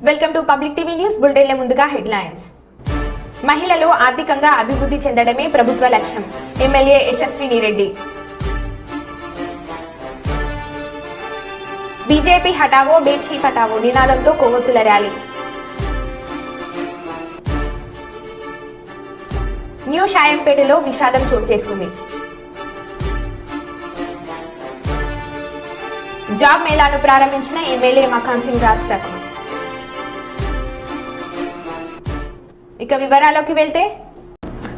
Welcome to public TV news బులెటిన్ల ముందుగా headlines. మహిళలు ఆర్థికంగా అభివృద్ధి చెందడమే ప్రభుత్వ లక్ష్యం. ఎమ్మెల్యే యశస్విని రెడ్డి. బీజేపీ హటావో బేచీ పటావో నినాదంతో కొవ్వొత్తుల ర్యాలీ. న్యూ షాయంపేటలో విషాదం చోటు చేసుకుంది. జాబ్ మేళాను ప్రారంభించిన ఎమ్మెల్యే మకాన్ సింగ్ రాజ్ ఠాకూర్. ఇక వివరాల్లోకి వెళ్తే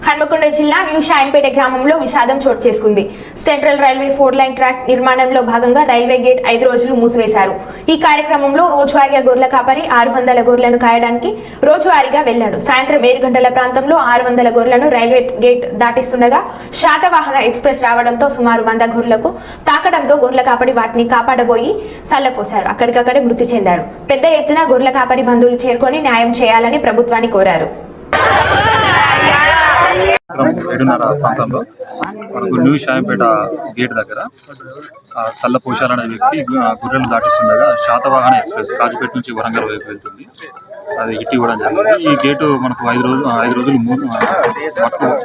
హన్మకొండ జిల్లా న్యూ షాయంపేట గ్రామంలో విషాదం చోటు చేసుకుంది. సెంట్రల్ రైల్వే 4 లైన్ ట్రాక్ నిర్మాణంలో భాగంగా రైల్వే గేట్ 5 రోజులు మూసివేశారు. ఈ కార్యక్రమంలో రోజువారీగా గొర్రెల కాపరి 600 గొర్రెలను కాయడానికి రోజువారీగా వెళ్లాడు. సాయంత్రం 7 గంటల ప్రాంతంలో 600 గొర్రెలను రైల్వే గేట్ దాటిస్తుండగా శాతవాహన ఎక్స్ప్రెస్ రావడంతో సుమారు 100 గొర్రెలకు తాకడంతో గొర్రెల కాపరి వాటిని కాపాడబోయి సల్లపోశారు. అక్కడికక్కడే మృతి చెందాడు. పెద్ద ఎత్తున గొర్రెల కాపరి బంధువులు చేరుకొని న్యాయం చేయాలని ప్రభుత్వాన్ని కోరారు. 7:30 ప్రాంతంలో మనకు న్యూ షాయంపేట గేట్ దగ్గర సల్లపోషాల్ అనే వ్యక్తి గొర్రెలు దాటిస్తుండగా శాతవాహన ఎక్స్ప్రెస్ కాజుపేట నుంచి వరంగల్ వైపు వెళ్తుంది. అది హిట్ ఇవ్వడం జరిగింది. ఈ గేటు మనకు 5 రోజులు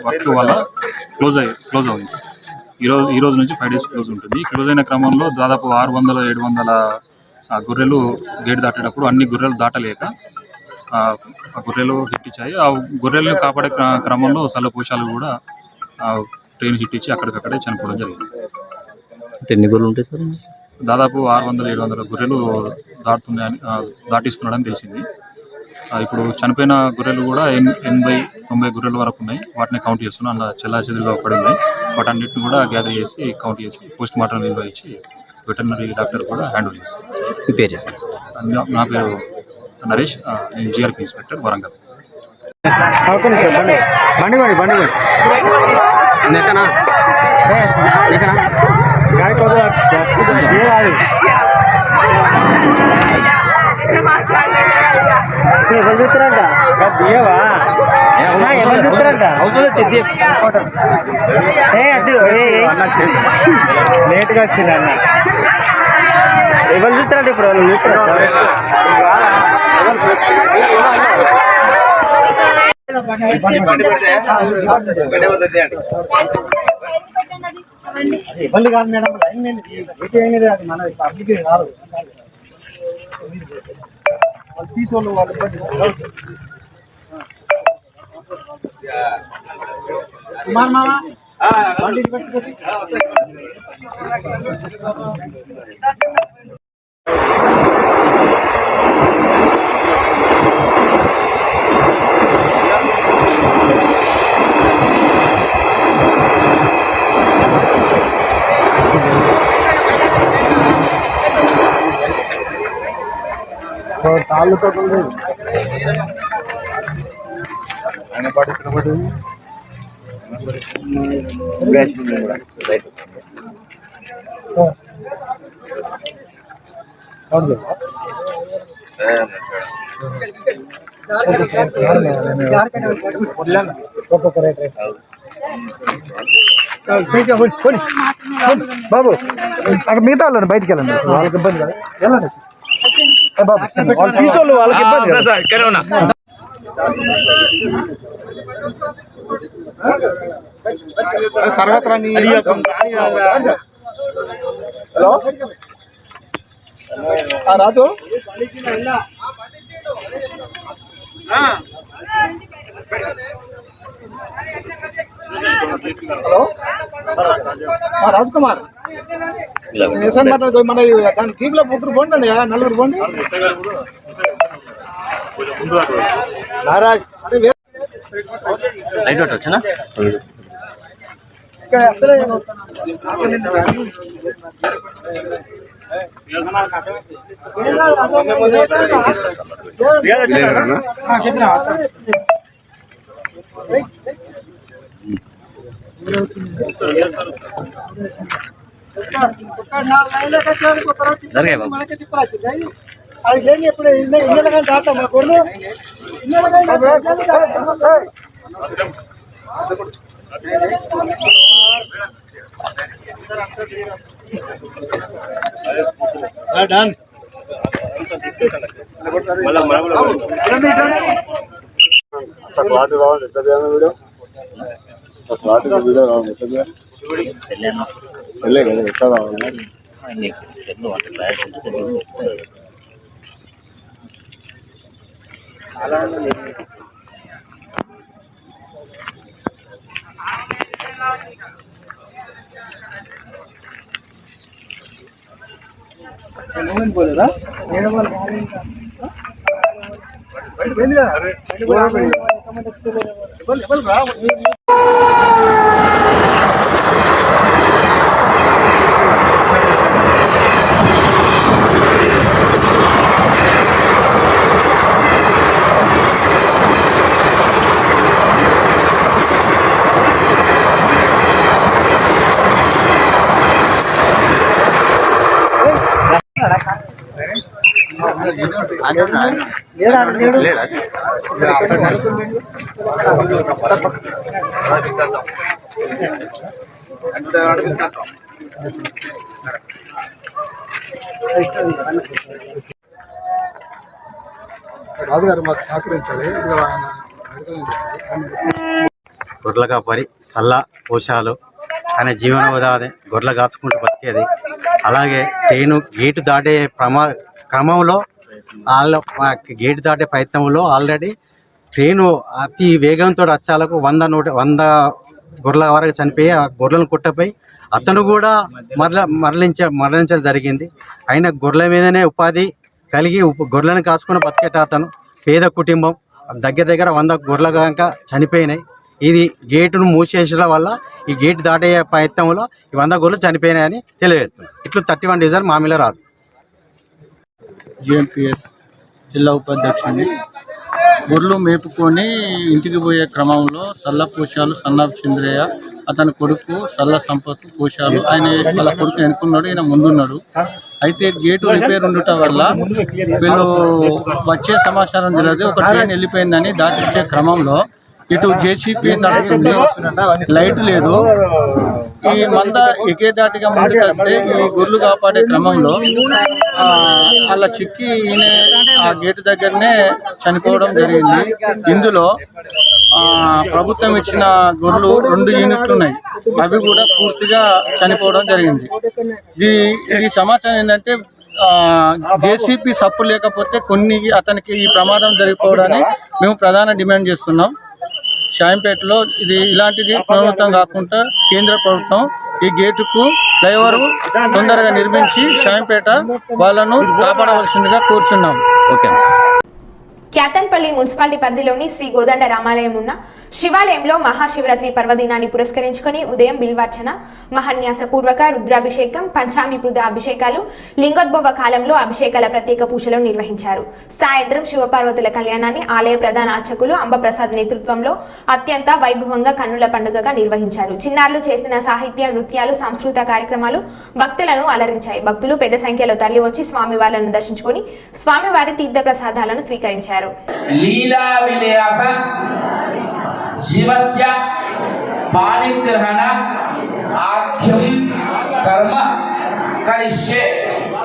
వర్క్ వల్ల క్లోజ్ అవుతుంది. ఈ రోజు నుంచి 5 డేస్ క్లోజ్ ఉంటుంది. క్లోజ్ అయిన క్రమంలో దాదాపు 600-700 గొర్రెలు గేట్ దాటేటప్పుడు అన్ని గొర్రెలు దాటలేక ఆ గొర్రెలు హిట్ ఇచ్చాయి. ఆ గొర్రెలను కాపాడే క్రమంలో సల్లపోషాలు కూడా ట్రైన్ హిట్ ఇచ్చి అక్కడికక్కడే చనిపోవడం జరిగింది. ఎన్ని గొర్రెలు ఉంటాయి సార్? దాదాపు 600-700 గొర్రెలు దాటిస్తున్నాడని తెలిసింది. ఇప్పుడు చనిపోయిన గొర్రెలు కూడా 80-90 గొర్రెల వరకు ఉన్నాయి. వాటిని కౌంట్ చేస్తున్నాం. అలా చెల్లాచెదురుగా పడి ఉన్నాయి. వాటన్నిటిని కూడా గ్యాదర్ చేసి కౌంట్ చేసి పోస్ట్ మార్టం నిర్వహించి వెటర్నరీ డాక్టర్ కూడా హ్యాండ్ ఓవర్ చేస్తారు. నా పేరు నరేష్, నేను జిఆర్పి ఇన్స్పెక్టర్ వరంగల్. లేట్గా వచ్చింది అన్న. ఎవరు చూస్తారంటే ఇప్పుడు ఇబ్బంది కాదు మేడం. అది మన పబ్లిక్ కాదు. తీసుకోండి వాళ్ళు కుమార్ మామ తాళ్ళుతో ఆయన పాటిస్తున్నప్పుడు బాబు అక్కడ మిగతా వాళ్ళని బయటికి వెళ్ళండి. వాళ్ళకి ఇబ్బంది కదా. వెళ్ళండి వాళ్ళు తీసుకోళ్ళు, వాళ్ళకి ఇబ్బంది తర్వాత హలో రాజు హలో రాజ్ కుమార్ నిశాన్ మాట్లాడుకో. మన దాని టీంలో 3 పోండి, 4 పోండి. నారాజ్ లైట్ వచ్చినా అసలే అది లేని ఎప్పుడు ఇళ్ళ కానీ దాటా మా కొర్రు డన్ పోలేదా రాజుగారు మాకు సహకరించాలి. గొర్రెల కాపరి సల్ల పోషాలు అనే జీవనోపాధి గొర్రెలు కాచుకుంటూ బతికేది. అలాగే ట్రైను గేటు దాటే క్రమంలో గేటు దాటే ప్రయత్నంలో ఆల్రెడీ ట్రైను అతి వేగంతో వచ్చాలకు 100 గొర్రెల వరకు చనిపోయి ఆ గొర్రెలను కుట్టపోయి అతను కూడా మరణించడం జరిగింది. అయినా గొర్రెల మీదనే ఉపాధి కలిగి గొర్రెలను కాచుకుని బతికేట అతను పేద కుటుంబం దగ్గర 100 గొర్రెల దాకా చనిపోయినాయి. ఇది గేటును మూసేసడం వల్ల ఈ గేటు దాటే ప్రయత్నంలో ఈ 100 గొర్రెలు చనిపోయినాయని తెలియజేస్తుంది. ఇట్లు 31 డీజల్ మామిల రాదు. జిఎంపిఎస్ జిల్లా ఉపాధ్యక్షుడిని. గొర్రెలు మేపుకొని ఇంటికి పోయే క్రమంలో సల్ల పోషాలు సన్నాఫ్ చంద్రయ్య అతని కొడుకు సల్ల సంపత్ పోషాలు వాళ్ళ కొడుకు ఎన్నుకున్నాడు, ఈయన ముందున్నాడు. అయితే గేటు రిపేర్ ఉండటం వల్ల వీళ్ళు వచ్చే సమాచారం తెలియదు. ఒక ట్రైన్ వెళ్ళిపోయిందని దాటించే క్రమంలో ఇటు జేసీపీ నడుస్తుంది, లైట్ లేదు. ఈ మంద ఎకే దాటిగా ముందుకు వస్తే ఈ గొర్రెలు కాపాడే క్రమంలో అలా చిక్కి ఈయన ఆ గేటు దగ్గరనే చనిపోవడం జరిగింది. ఇందులో ప్రభుత్వం ఇచ్చిన గొర్రెలు 2 యూనిట్లు ఉన్నాయి, అవి కూడా పూర్తిగా చనిపోవడం జరిగింది. ఇది సమాచారం ఏంటంటే జేసీపీ సప్పు లేకపోతే అతనికి ఈ ప్రమాదం జరిగిపోవడాన్ని మేము ప్రధాన డిమాండ్ చేస్తున్నాం. షాయంపేటలో ఇలాంటిది ప్రభుత్వం కాకుండా కేంద్ర ప్రభుత్వం ఈ గేటుకు ఫ్లైఓవర్ తొందరగా నిర్మించి షాయంపేట వాళ్ళను కాపాడవలసిందిగా కోరుచున్నాం. ఓకే. క్యాతన్పల్లి మున్సిపాలిటీ పరిధిలోని శ్రీ గోదండ రామాలయం ఉన్న శివాలయంలో మహాశివరాత్రి పర్వదినాన్ని పురస్కరించుకొని ఉదయం బిల్వార్చన, మహాన్యాస పూర్వక రుద్రాభిషేకం, పంచామృత అభిషేకాలు, లింగోద్భవ కాలంలో అభిషేకాల ప్రత్యేక పూజలు నిర్వహించారు. సాయంత్రం శివపార్వతుల కళ్యాణాన్ని ఆలయ ప్రధాన అర్చకులు అంబప్రసాద్ నేతృత్వంలో అత్యంత వైభవంగా కన్నుల పండుగగా నిర్వహించారు. చిన్నారులు చేసిన సాహిత్య, నృత్యాలు, సాంస్కృతిక కార్యక్రమాలు భక్తులను అలరించాయి. భక్తులు పెద్ద సంఖ్యలో తరలివచ్చి స్వామివార్లను దర్శించుకొని స్వామివారి తీర్థ ప్రసాదాలను స్వీకరించారు. జీవస్య పాణిగ్రహణ ఆఖ్యం కర్మ కరిష్యే.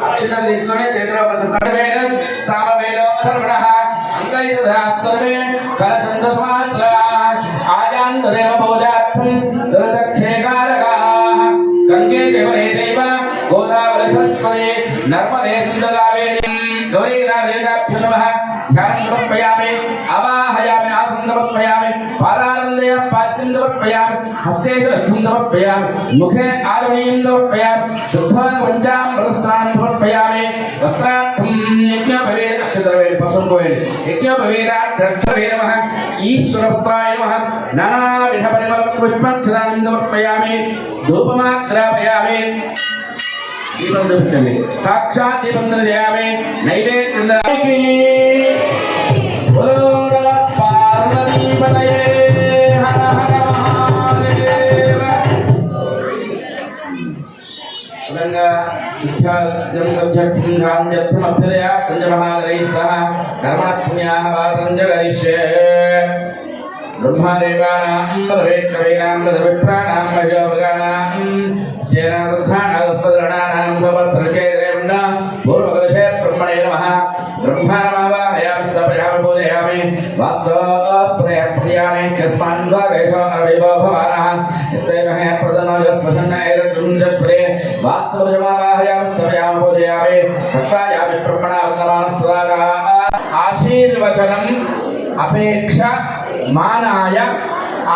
అక్షరం తీసుకొని చేతిలో పచ్చవేద సామవేద అథర్వణః అంకైతధాస్తర్వే కలసందస్మాత్రాః ఆజాంతరేవ బోధార్థం దరదక్షేకారకాః గంగే దేవనే చైవ గోదావరి సరస్వతి నర్మదే సింధుకావేరీ గౌరీనాథేభ్యో నమః. ధ్యానం సమర్పయామి, అవాహయామి, ఆసనం సమర్పయామి, పాదానందయ పాద్యం సమర్పయామి, హస్తే అర్ఘ్యం సమర్పయామి, ముఖే ఆదమనీయం సమర్పయామి, శుద్ధాన పంచామృతస్నానం సమర్పయామి. వస్త్రార్థం యజ్ఞోపవేద అక్షతరవేద పశుర్వేద యజ్ఞోపవేదాక్షరవే నమః. ఈశ్వరపుత్రాయ నమః. నానావిధ పరిమళ పుష్పక్షదానం సమర్పయామి, ధూపమాగ్రాపయామి. దీపం చూపించండి, సాక్షాత్ దీపం చేయాలి. నైవేద్యం పార్వతీపతయే హర హర మహాదేవ. శుద్ధ్యార్థమభ్యుదయా పంచమహాగరైః సహ కర్మణ పుణ్యాః వారంజ గరిష్యే. బ్రహ్మదేవానాం వేట్కవీనాం విప్రాణాం వయోమృగానాం సేనావృద్ధానాం సమర్థనచేదేవండ పూర్వకలశే బ్రహ్మణేన वास्तवस्पदे प्रियाणे चस्मान् भागेषु अरविवो भवानः इत्येमहे प्रदन्नजस्वशन्नैरजुञ्जस्पदे वास्तवजमावाहयामस्तवयां पूजयामि तत्त्वायामि प्रपणावतमानस्वागा आशीर्वचनम् अपेक्ष मानाय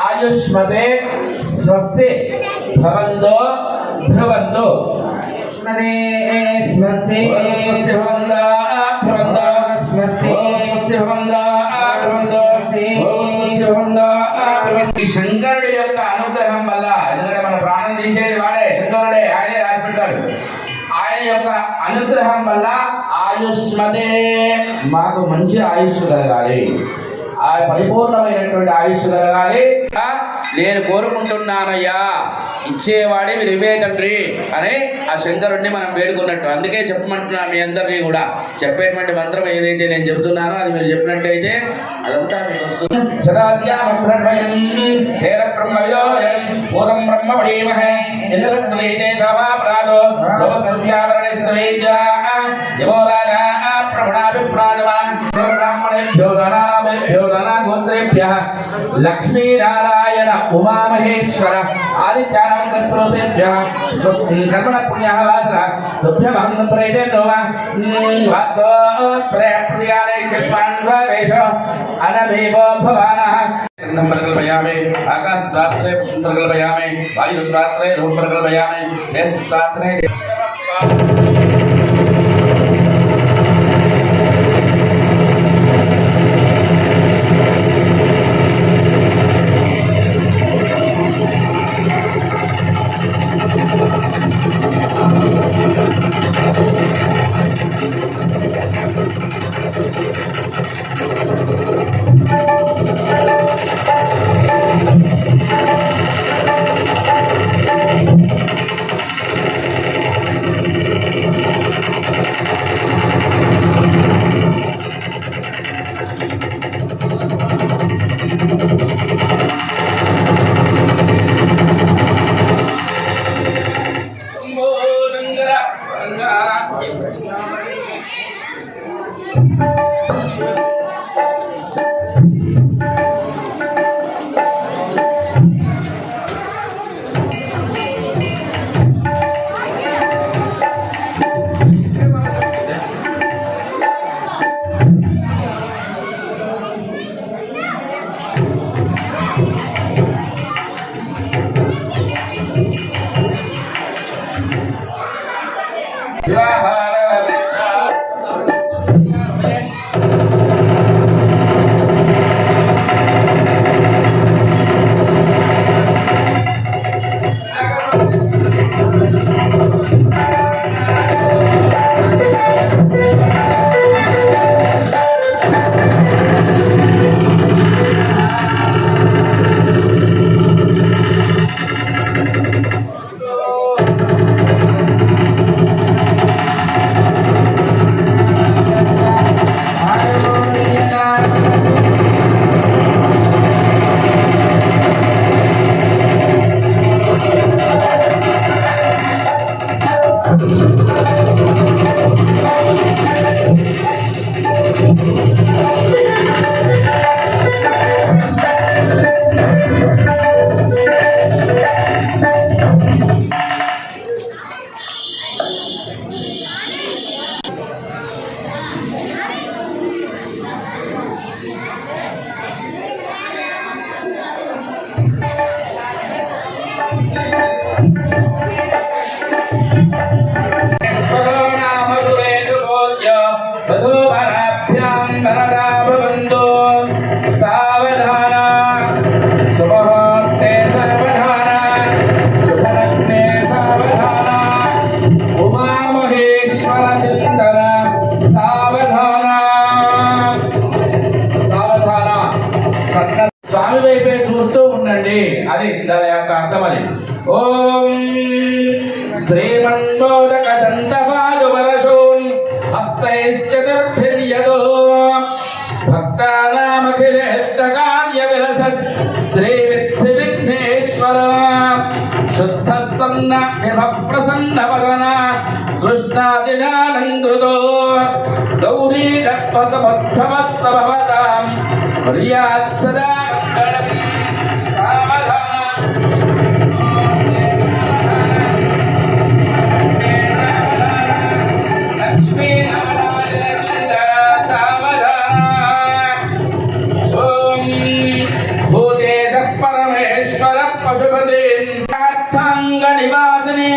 आयुष्मते स्वस्ति भवन्तो ध्रुवन्तो स्वस्ति भवन्तो ध्रुवन्तो स्वस्ति भवन्तो ध्रुवन्तो स्वस्ति भवन्तो ఈ శంకరుడి యొక్క అనుగ్రహం వల్ల ఎందుకంటే మన ప్రాణం తీసేది వాడే శంకరుడే, ఆయనే రాసి పెడతాడు. ఆయన యొక్క అనుగ్రహం వల్ల ఆయుష్మతే మాకు మంచి ఆయుష్ కలగాలి, ఆ పరిపూర్ణమైనటువంటి ఆయుష్ కలగాలి నేను కోరుకుంటున్నానయ్యా, ఇచ్చేవాడే నువ్వే తండ్రి అని ఆ శంకరుడిని మనం వేడుకున్నట్టు. అందుకే చెప్పమంటున్నా మీ అందరినీ కూడా, చెప్పేటువంటి మంత్రం ఏదైతే నేను చెబుతున్నానో అది మీరు చెప్పినట్టయితే అదంతా మీకు వస్తుంది. లక్ష్మీనారాయణ ఉమామహేశ్వర ఆదిత్యానందస్వరూపేభ్యః కర్మణ పుణ్యవాసన తుభ్యమహం ప్రయతేనో వాస్తోస్ప్రయాణే కృష్ణాన్వేష అనమేవో భవానః ప్రకల్పయామి ఆకాశదాత్రే ప్రకల్పయామి వాయుదాత్రే ధూమ్ ప్రకల్పయామి దేశదాత్రే స్వామి వైపే చూస్తూ ఉండండి, అది దాని యొక్క అర్థం. అది ఓం శ్రీమన్మోదక దంతపాశువరసోన్ హస్తైశ్చతుర్భిర్యదో భక్తానామఖిలేష్టకార్య విలసత్ శ్రీ విద్ధి విఘ్నేశ్వర శుద్ధస్తన్న విభ ప్రసన్న వదన కృష్ణాజినానందృతో గౌరీ గత్వసముద్ధవస్సభవతాం पर्यात् सदा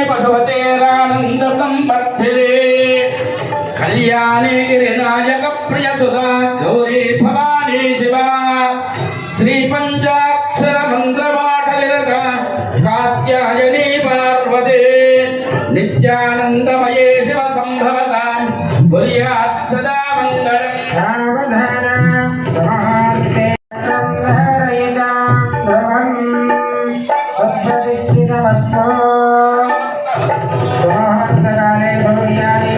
पशुपतेरानंद संपत्तिरे कल्याणे गिरिनायक प्रिय सुधा गौरी भवानी शिवा श्री पंचाक्षर मंत्रपाठनिरत कात्यायनी पार्वती नित्यानंदमये शिव संभवतां कुर्यात् सदा मंगलम् सावधान समार्ते ब्रह्महरयता ध्रुवम् सत्प्रतिष्ठितमस्तु काले भौर्यादि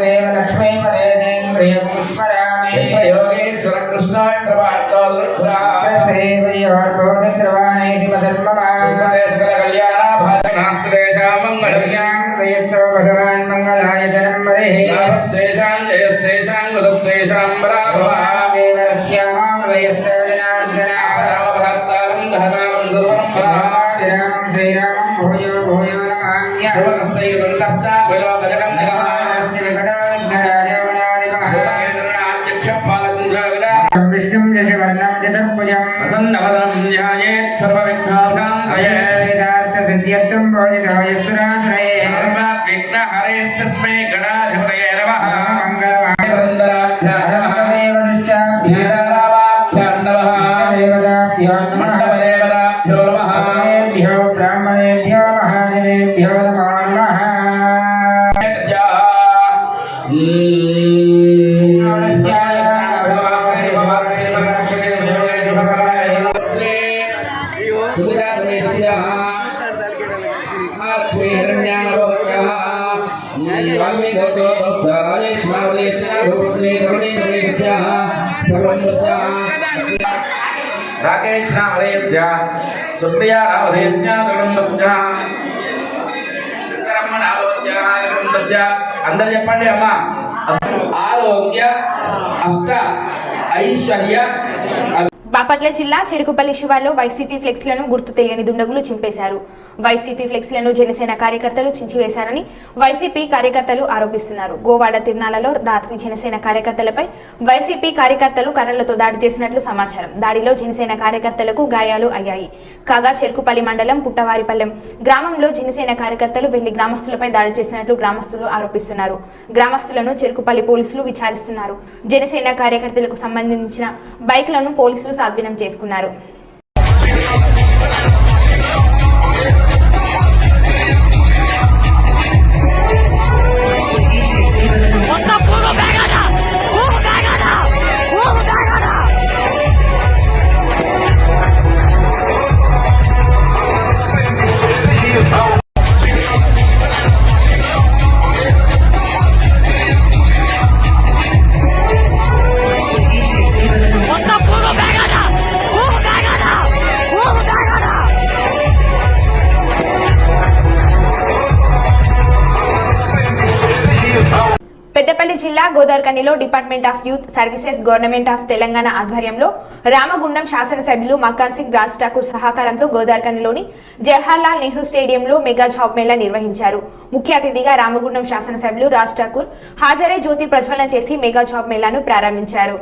देव लक्ष्मी पदेन्द्रियस्मरामि योगेश्वर कृष्णाष्टवाट्टोद्रुद्रा सेवयोर्गोविन्द्रवाणेति मदन्ममा सकल कल्याणा भाजनास्तेषां मंगलम् जयस्तो भगवान् मंगलाय जन्मदेहि नामस्तेषां जयस्तेषां गुदस्तेषां पराभवा देवरस्यामां जयस्तजनार्दना रामभक्तारं दहतारं सर्वं रामं श्रीरामं भूयो भूयो नमाम्य सर्वकस्य दुर्गस्य विलोकजगं निगहास्य विकटाविघ्नराजोगणादिपा विष्णुं यशवर्णं चतुर्भुजं प्रसन्नवदनं ध्यायेत् सर्वविघ्नोपशान्तये वेदार्थसिद्ध्यर्थं बोधिताय सुरासुरये सर्वविघ्नहरेस्तस्मै गणाधिपतये नमः मङ्गलवाद्यवन्दनाभ्यां सीतारामाभ्यां नमः देवताभ्यो नमः ब्राह्मणेभ्यो महादेवेभ्यो नमो नमः राकेश नामधेयस्य सुप्रिया नामधेयस्य कुटुंबस्य रमण नामधेयस्य कुटुंबस्य అందరూ చెప్పండి అమ్మా ఆరోగ్య అష్ట ఐశ్వర్య బాపట్ల జిల్లా చెరుకుపల్లి శివార్లో వైసీపీ ఫ్లెక్స్లను గుర్తు తెలియని దుండగులు చింపేశారు. వైసీపీ ఫ్లెక్స్లను జనసేన కార్యకర్తలు చించివేశారని వైసీపీ కార్యకర్తలు ఆరోపిస్తున్నారు. గోవాడ తిరునాళ్లలో రాత్రి జనసేన కార్యకర్తలపై వైసీపీ కార్యకర్తలు కర్రలతో దాడి చేసినట్లు సమాచారం. దాడిలో జనసేన కార్యకర్తలకు గాయాలు అయ్యాయి. కాగా చెరుకుపల్లి మండలం పుట్టవారిపల్లెం గ్రామంలో జనసేన కార్యకర్తలు వెళ్లి గ్రామస్తులపై దాడి చేసినట్లు గ్రామస్తులు ఆరోపిస్తున్నారు. గ్రామస్తులను చెరుకుపల్లి పోలీసులు విచారిస్తున్నారు. జనసేన కార్యకర్తలకు సంబంధించిన బైక్లను పోలీసులు స్వాధీనం చేసుకున్నారు. పెద్దపల్లి జిల్లా గోదావరిఖనిలో department of youth services government of Telangana ఆధ్వర్యంలో రామగుండం శాసనసభ్యులు మకాన్ సింగ్ రాజ్ ఠాకూర్ సహకారంతో గోదావరిఖనిలోని జవహర్లాల్ నెహ్రూ స్టేడియంలో మెగా జాబ్ మేళా నిర్వహించారు. ముఖ్య అతిథిగా రామగుండం శాసనసభ్యులు రాజ్ ఠాకూర్ హాజరై జ్యోతి ప్రజ్వలన చేసి మెగా జాబ్ మేళాను ప్రారంభించారు.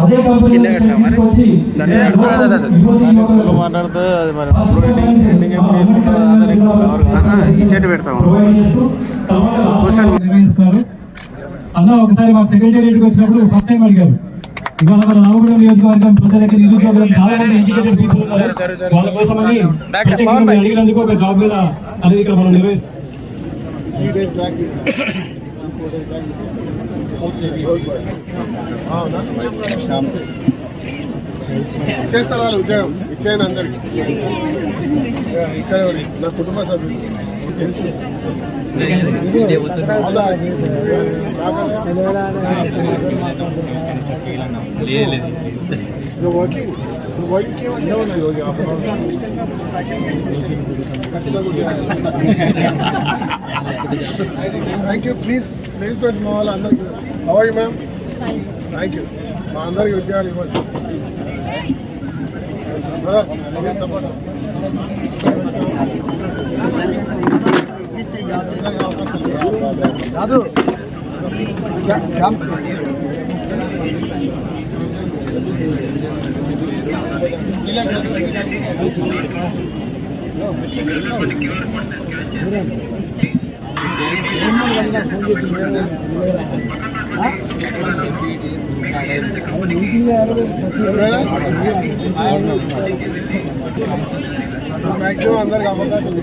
అదే కంపెనీ తీసుకొచ్చి మాట్లాడితే అది మరి నిర్వహిస్తారు. అన్న ఒకసారి మాకు సెక్రటేరియట్కి వచ్చినప్పుడు ఫస్ట్ టైం అడిగారు. ఇవాళ మన రామగుండం నియోజకవర్గం ప్రజలకి నిరుద్యోగులు చాలా మంది ఎడ్యుకేటెడ్ పీపుల్ ఉన్నారు. వాళ్ళ కోసం అడిగినందుకు ఒక జాబ్ మీద అనేది ఇక్కడ మనం నిర్వహిస్తాం. ఇచ్చేస్తారు వాళ్ళు ఉద్యోగం ఇచ్చేయండి అందరికి. ఇక్కడ నా కుటుంబ సభ్యులు థ్యాంక్ యూ. ప్లీజ్ ప్లేస్మెంట్స్ మా వాళ్ళు అందరికి. అవాయి మ్యామ్ థ్యాంక్ యూ. మా అందరికి ఉద్యోగాలు ఇవ్వండి. సపోర్ట్ కాదు మ్యాక్సిమం అందరికి అవకాశం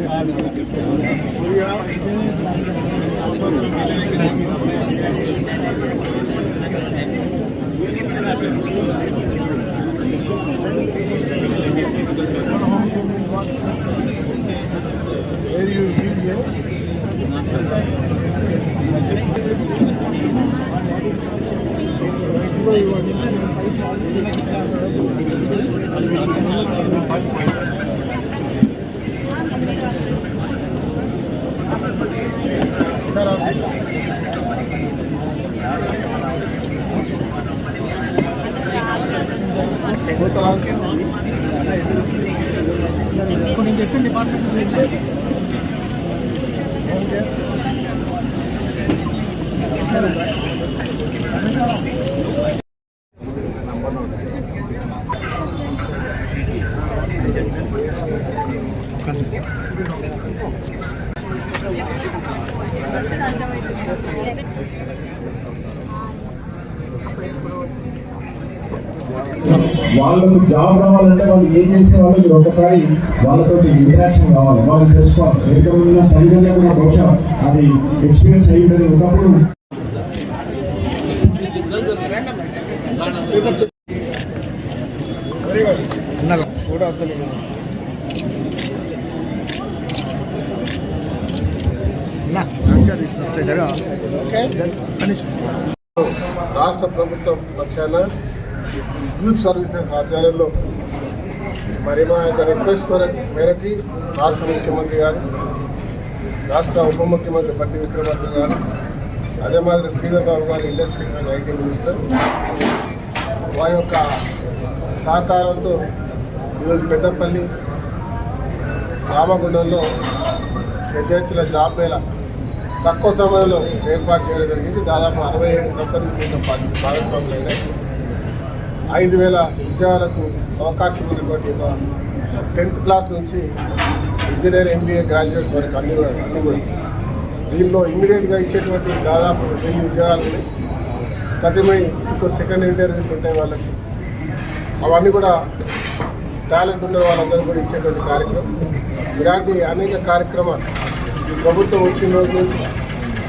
వాళ్ళకు జాబ్ రావాలంటే వాళ్ళు ఏం చేసే వాళ్ళు మీరు ఒకసారి వాళ్ళతో ఇంటరాక్షన్ కావాలి, వాళ్ళు తెలుసుకోవాలి. ఎక్కడ తల్లిదండ్రులు కూడా బహుశా అది ఎక్స్పీరియన్స్ అయ్యి ఉంటుంది. ఒకప్పుడు రాష్ట్ర ప్రభుత్వం పక్షాన యూత్ సర్వీసెస్ ఆధ్వర్యంలో మరి మా యొక్క రిక్వెస్ట్ మేరకి రాష్ట్ర ముఖ్యమంత్రి గారు, రాష్ట్ర ఉప ముఖ్యమంత్రి బట్టి విక్రమార్క గారు, అదే మాదిరి శ్రీధర్ బాబు గారు ఇండస్ట్రీస్ అండ్ ఐటీ మినిస్టర్ వారి యొక్క సహకారంతో ఈరోజు పెద్దపల్లి రామగుండంలో విద్యార్థుల జాబ్ మేళ తక్కువ సమయంలో ఏర్పాటు చేయడం జరిగింది. దాదాపు 67 కంపెనీలు దీంట్లో భాగస్వాములు అయినాయి. 5,000 ఉద్యోగాలకు అవకాశం ఉన్నటువంటి ఒక 10th క్లాస్ నుంచి ఇంజనీర్, MBA గ్రాడ్యుయేట్ వరకు అన్ని కూడా దీనిలో ఇమ్మీడియట్గా ఇచ్చేటువంటి దాదాపు 1000 ఉద్యోగాలు ఉన్నాయి. ప్రతిమై ఇంకో సెకండ్ ఇంటర్వ్యూస్ ఉంటాయి వాళ్ళకి. అవన్నీ కూడా టాలెంట్ ఉన్న వాళ్ళందరూ కూడా ఇచ్చేటువంటి కార్యక్రమం. ఇలాంటి అనేక కార్యక్రమాలు ఈ ప్రభుత్వం వచ్చిన రోజు నుంచి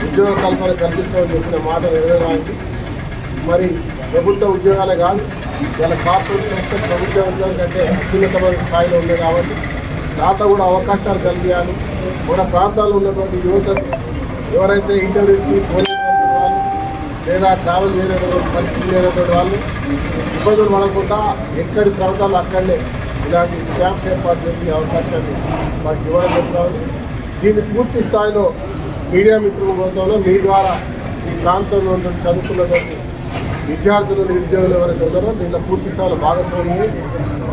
ఉద్యోగ కల్పన కల్పిస్తామని చెప్పిన మాట నెరవేరడానికి మరి ప్రభుత్వ ఉద్యోగాలే కాదు, వాళ్ళ కార్పొరేట్ సంస్థ ప్రభుత్వ ఉద్యోగం కంటే అత్యున్నతమైన స్థాయిలో ఉంది కాబట్టి దాంట్లో కూడా అవకాశాలు కలిగించాలి. మన ప్రాంతాల్లో ఉన్నటువంటి యువతకు ఎవరైతే ఇంటర్వ్యూస్కి పోలేనటువంటి వాళ్ళు లేదా ట్రావెల్ చేయలేనటువంటి పరిస్థితి లేనటువంటి వాళ్ళు ఇబ్బందులు పడకుండా ఎక్కడి ప్రాంతాల్లో అక్కడనే ఇలాంటి క్యాంప్స్ ఏర్పాటు చేసే అవకాశాన్ని మాకు ఇవ్వడం జరుగుతుంది. దీన్ని పూర్తి స్థాయిలో మీడియా మిత్రుల బృందంలో మీ ద్వారా ఈ ప్రాంతంలో చదువుకున్నటువంటి విద్యార్థులు, నిరుద్యోగులు ఎవరైతే ఉన్నారో దీంట్లో పూర్తి స్థాయిలో భాగస్వామ్యం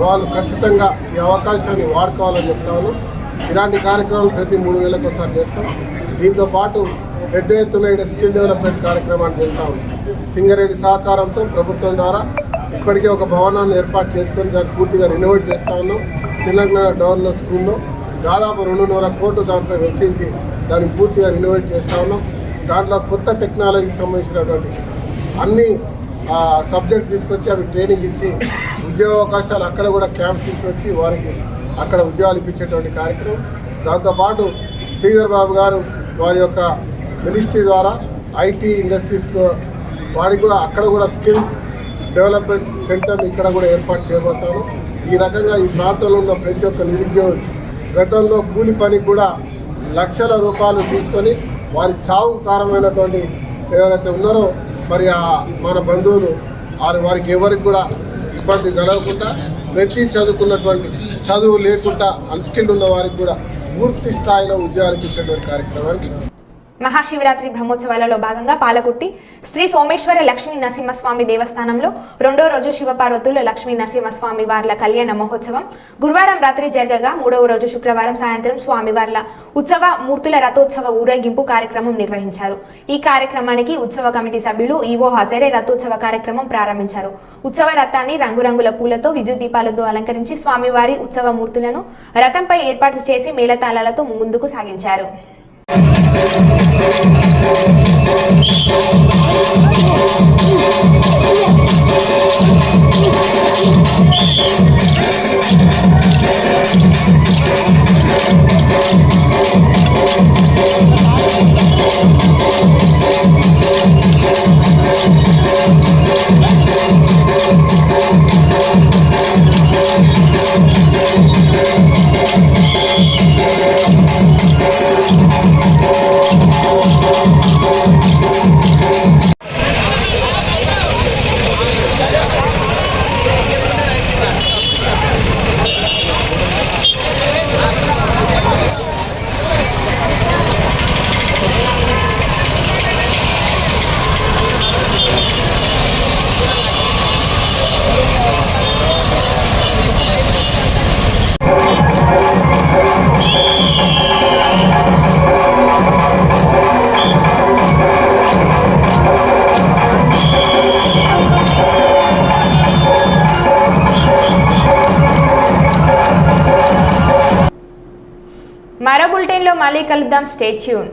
వాళ్ళు ఖచ్చితంగా ఈ అవకాశాన్ని వాడుకోవాలని చెప్తాను. ఇలాంటి కార్యక్రమాలు ప్రతి 3 నెలలకు ఒకసారి చేస్తాం. దీంతో పాటు పెద్ద ఎత్తున ఇక్కడ స్కిల్ డెవలప్మెంట్ కార్యక్రమాన్ని చేస్తూ ఉన్నాం. సింగరేణి సహకారంతో ప్రభుత్వం ద్వారా ఇప్పటికే ఒక భవనాన్ని ఏర్పాటు చేసుకొని దాన్ని పూర్తిగా రెనోవేట్ చేస్తూ ఉన్నాం. తెలంగాణ డోర్లో స్కూల్లో దాదాపు 2.5 కోట్లు దాంట్లో వెచ్చించి దాన్ని పూర్తిగా రెనోవేట్ చేస్తూ ఉన్నాం. దాంట్లో కొత్త టెక్నాలజీకి సంబంధించినటువంటి అన్ని సబ్జెక్ట్స్ తీసుకొచ్చి అవి ట్రైనింగ్ ఇచ్చి ఉద్యోగ అవకాశాలు అక్కడ కూడా క్యాంప్స్ తీసుకొచ్చి వారికి అక్కడ ఉద్యోగాలు ఇప్పించేటువంటి కార్యక్రమం. దాంతోపాటు శ్రీధర్ బాబు గారు వారి యొక్క మినిస్ట్రీ ద్వారా ఐటీ ఇండస్ట్రీస్లో వారికి కూడా అక్కడ కూడా స్కిల్ డెవలప్మెంట్ సెంటర్ ఇక్కడ కూడా ఏర్పాటు చేయబోతాను. ఈ రకంగా ఈ ప్రాంతంలో ఉన్న ప్రతి ఒక్క నిరుద్యోగి గతంలో కూలి పనికి కూడా లక్షల రూపాయలు తీసుకొని వారి చావు కారణమైనటువంటి ఎవరైతే ఉన్నారో మరి మన బంధువులు వారికి ఎవరికి కూడా ఇబ్బంది కలగకుండా ప్రతి చదువుకున్నటువంటి చదువు లేకుండా అన్స్కిల్డ్ ఉన్న వారికి కూడా పూర్తి స్థాయిలో ఉద్యోగాలు ఇచ్చేటువంటి కార్యక్రమానికి మహాశివరాత్రి బ్రహ్మోత్సవాలలో భాగంగా పాలకుర్తి శ్రీ సోమేశ్వర లక్ష్మీ నరసింహస్వామి దేవస్థానంలో 2వ రోజు శివపార్వతులు లక్ష్మీ నరసింహస్వామి వార్ల కళ్యాణ మహోత్సవం గురువారం రాత్రి జరగగా 3వ రోజు శుక్రవారం సాయంత్రం స్వామివార్ల ఉత్సవ మూర్తుల రథోత్సవ ఊరేగింపు కార్యక్రమం నిర్వహించారు. ఈ కార్యక్రమానికి ఉత్సవ కమిటీ సభ్యులు ఈవో హాజరై రథోత్సవ కార్యక్రమం ప్రారంభించారు. ఉత్సవ రథాన్ని రంగురంగుల పూలతో విద్యుత్ దీపాలతో అలంకరించి స్వామివారి ఉత్సవ మూర్తులను రథంపై ఏర్పాటు చేసి మేళతాళాలతో ముందుకు సాగించారు. మరో బులెటిన్లో మళ్ళీ కలుద్దాం. Stay tune.